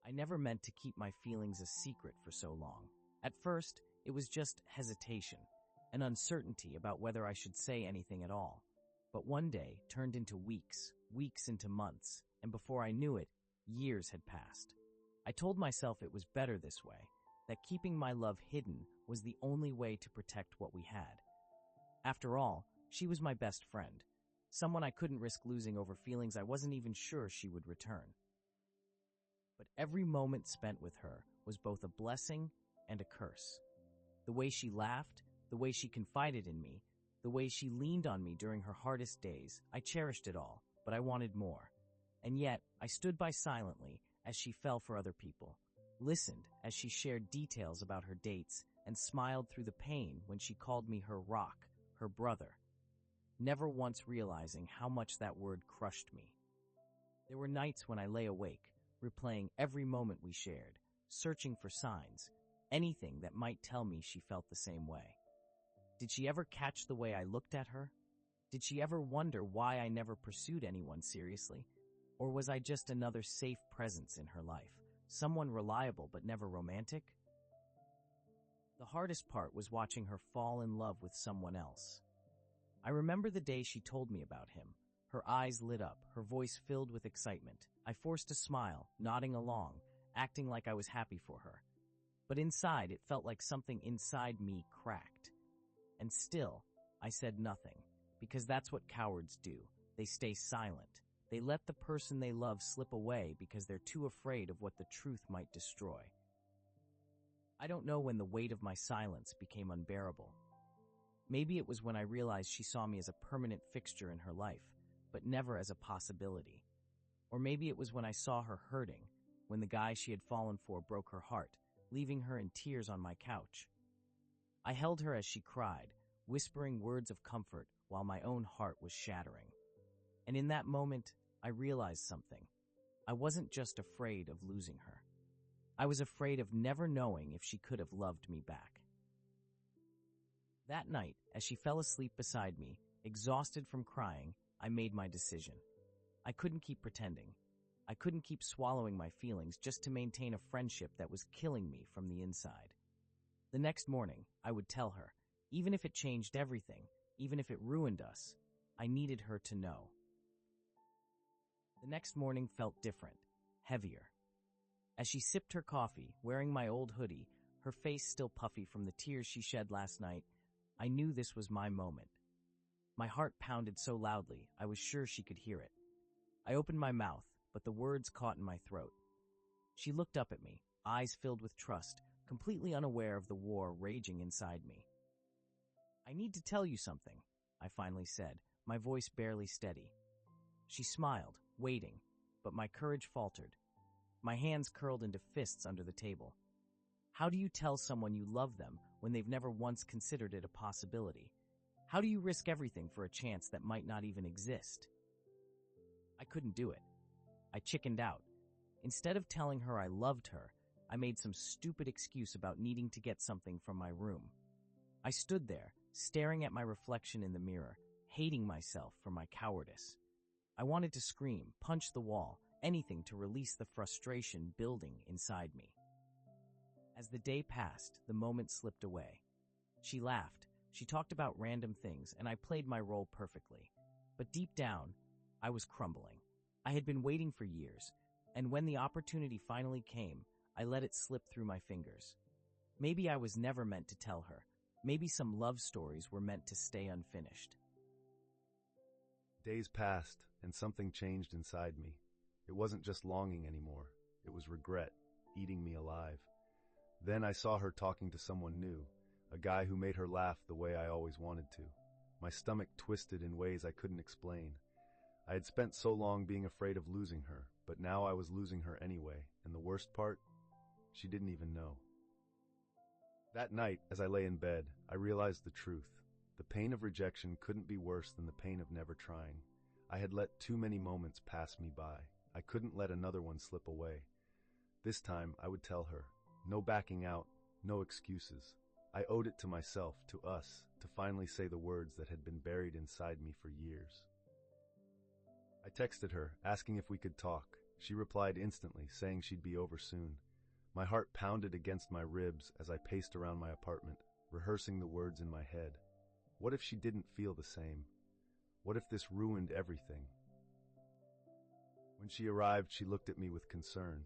I never meant to keep my feelings a secret for so long. At first, it was just hesitation, an uncertainty about whether I should say anything at all. But one day turned into weeks, weeks into months, and before I knew it, years had passed. I told myself it was better this way, that keeping my love hidden was the only way to protect what we had. After all, she was my best friend, someone I couldn't risk losing over feelings I wasn't even sure she would return. But every moment spent with her was both a blessing and a curse. The way she laughed, the way she confided in me, the way she leaned on me during her hardest days, I cherished it all, but I wanted more. And yet, I stood by silently as she fell for other people, listened as she shared details about her dates, and smiled through the pain when she called me her rock, her brother, never once realizing how much that word crushed me. There were nights when I lay awake, replaying every moment we shared, searching for signs, anything that might tell me she felt the same way. Did she ever catch the way I looked at her? Did she ever wonder why I never pursued anyone seriously? Or was I just another safe presence in her life, someone reliable but never romantic? The hardest part was watching her fall in love with someone else. I remember the day she told me about him. Her eyes lit up, her voice filled with excitement. I forced a smile, nodding along, acting like I was happy for her. But inside, it felt like something inside me cracked. And still, I said nothing, because that's what cowards do. They stay silent. They let the person they love slip away because they're too afraid of what the truth might destroy. I don't know when the weight of my silence became unbearable. Maybe it was when I realized she saw me as a permanent fixture in her life, but never as a possibility. Or maybe it was when I saw her hurting, when the guy she had fallen for broke her heart, leaving her in tears on my couch. I held her as she cried, whispering words of comfort while my own heart was shattering. And in that moment, I realized something. I wasn't just afraid of losing her. I was afraid of never knowing if she could have loved me back. That night, as she fell asleep beside me, exhausted from crying, I made my decision. I couldn't keep pretending. I couldn't keep swallowing my feelings just to maintain a friendship that was killing me from the inside. The next morning, I would tell her, even if it changed everything, even if it ruined us, I needed her to know. The next morning felt different, heavier. As she sipped her coffee, wearing my old hoodie, her face still puffy from the tears she shed last night, I knew this was my moment. My heart pounded so loudly, I was sure she could hear it. I opened my mouth, but the words caught in my throat. She looked up at me, eyes filled with trust, completely unaware of the war raging inside me. "I need to tell you something," I finally said, my voice barely steady. She smiled, waiting, but my courage faltered. My hands curled into fists under the table. How do you tell someone you love them when they've never once considered it a possibility? How do you risk everything for a chance that might not even exist? I couldn't do it. I chickened out. Instead of telling her I loved her, I made some stupid excuse about needing to get something from my room. I stood there, staring at my reflection in the mirror, hating myself for my cowardice. I wanted to scream, punch the wall, anything to release the frustration building inside me. As the day passed, the moment slipped away. She laughed, she talked about random things, and I played my role perfectly. But deep down, I was crumbling. I had been waiting for years, and when the opportunity finally came, I let it slip through my fingers. Maybe I was never meant to tell her. Maybe some love stories were meant to stay unfinished. Days passed, and something changed inside me. It wasn't just longing anymore. It was regret, eating me alive. Then I saw her talking to someone new, a guy who made her laugh the way I always wanted to. My stomach twisted in ways I couldn't explain. I had spent so long being afraid of losing her, but now I was losing her anyway, and the worst part? She didn't even know. That night, as I lay in bed, I realized the truth. The pain of rejection couldn't be worse than the pain of never trying. I had let too many moments pass me by. I couldn't let another one slip away. This time, I would tell her. No backing out, no excuses. I owed it to myself, to us, to finally say the words that had been buried inside me for years. I texted her, asking if we could talk. She replied instantly, saying she'd be over soon. My heart pounded against my ribs as I paced around my apartment, rehearsing the words in my head. What if she didn't feel the same? What if this ruined everything? When she arrived, she looked at me with concern.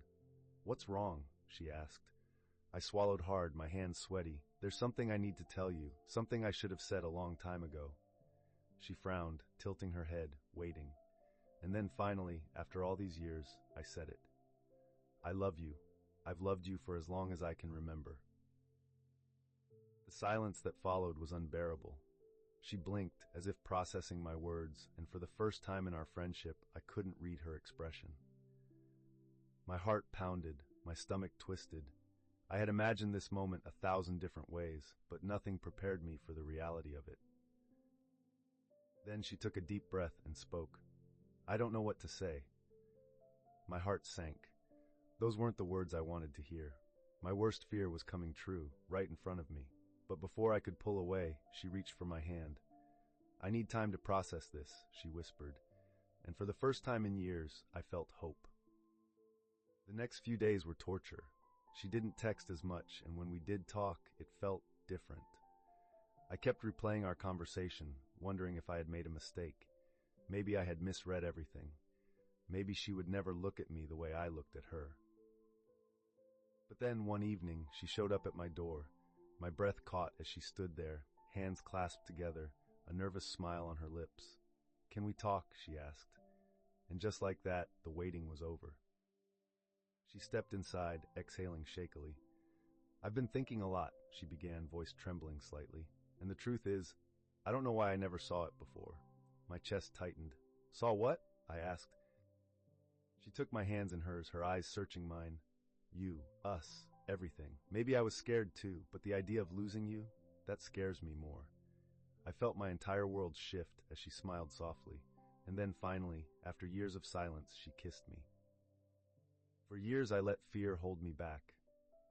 "What's wrong?" she asked. I swallowed hard, my hands sweaty. "There's something I need to tell you, something I should have said a long time ago." She frowned, tilting her head, waiting. And then finally, after all these years, I said it. "I love you. I've loved you for as long as I can remember." The silence that followed was unbearable. She blinked, as if processing my words, and for the first time in our friendship, I couldn't read her expression. My heart pounded, my stomach twisted. I had imagined this moment 1,000 different ways, but nothing prepared me for the reality of it. Then she took a deep breath and spoke. "I don't know what to say." My heart sank. Those weren't the words I wanted to hear. My worst fear was coming true, right in front of me. But before I could pull away, she reached for my hand. "I need time to process this," she whispered, and for the first time in years, I felt hope. The next few days were torture. She didn't text as much, and when we did talk, it felt different. I kept replaying our conversation, wondering if I had made a mistake. Maybe I had misread everything. Maybe she would never look at me the way I looked at her. But then one evening, she showed up at my door. My breath caught as she stood there, hands clasped together, a nervous smile on her lips. "Can we talk?" she asked. And just like that, the waiting was over. She stepped inside, exhaling shakily. "I've been thinking a lot," she began, voice trembling slightly. "And the truth is, I don't know why I never saw it before." My chest tightened. "Saw what?" I asked. She took my hands in hers, her eyes searching mine. "You, us, everything. Maybe I was scared too, but the idea of losing you, that scares me more." I felt my entire world shift as she smiled softly. And then finally, after years of silence, she kissed me. For years I let fear hold me back.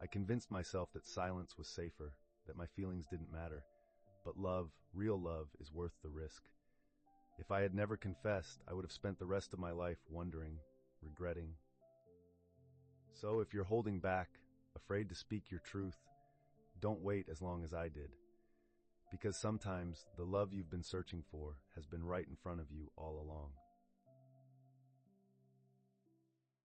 I convinced myself that silence was safer, that my feelings didn't matter. But love, real love, is worth the risk. If I had never confessed, I would have spent the rest of my life wondering, regretting. So if you're holding back, afraid to speak your truth, don't wait as long as I did. Because sometimes the love you've been searching for has been right in front of you all along.